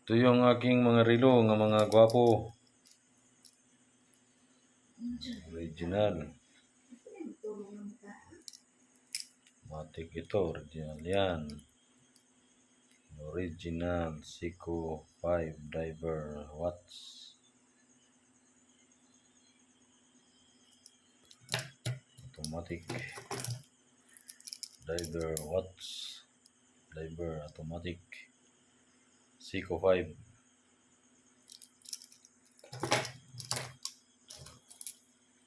Ito yung aking mga relo ng mga gwapo. Original. Matic ito, original yan. Original Seiko 5 Diver watch. Automatic Diver watch. Diver automatic Seiko 5.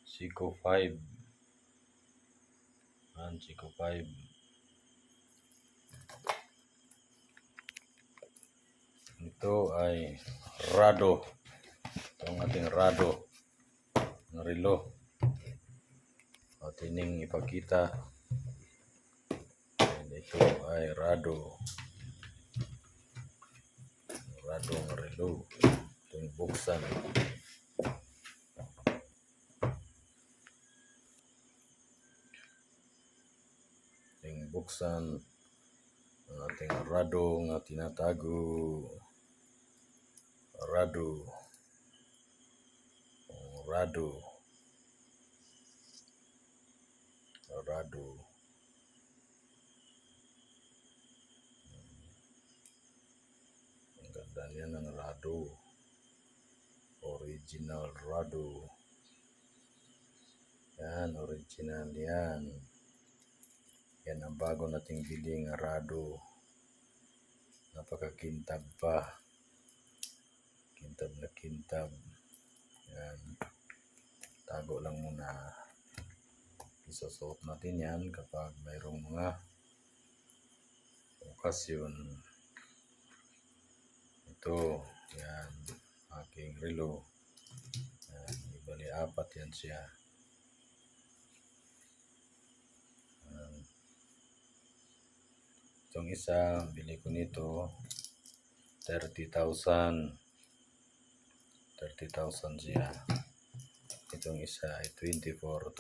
Seiko 5. Seiko 5. Ito ay Rado. Ito ang ating Rado na relo. At ining ipakita. And ito ay Rado. Rado ng relo. Ito yung buksan. Yung buksan ang ating Rado nga tinatago. Rado. Rado. Rado. Ang ganda niya ng Rado. Original Rado. Yan, original yan. Yan ang bago nating biling Rado. Napakakintab pa. Kintab na kintab. Yan. Tago lang muna. Isusuot natin yan kapag mayroong mga okasyon. Ito. Yan. Aking relo. Yan. Ibali apat yan siya. Yan. Itong isa, bili ko nito 30,000. 30,000 siya. Itong isa ay 24,000.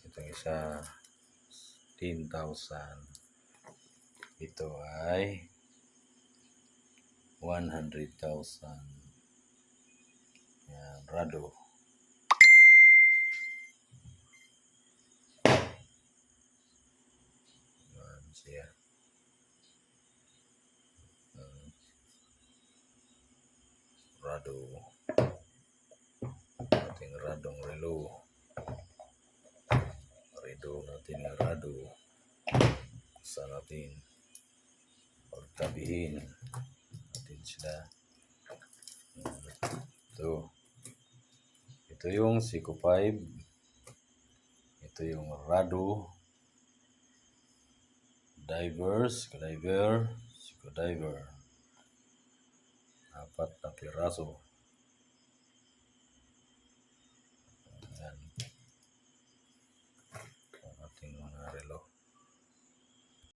Itong isa 10,000. Ito ay 100,000. Yan, Rado. Yan siya. Rado. Ating Radong relo. Relo natin na Rado. Sa natin pagtabihin natin sila. Ito yung Seiko 5. Ito yung Rado Seiko Diver. 4 na piraso.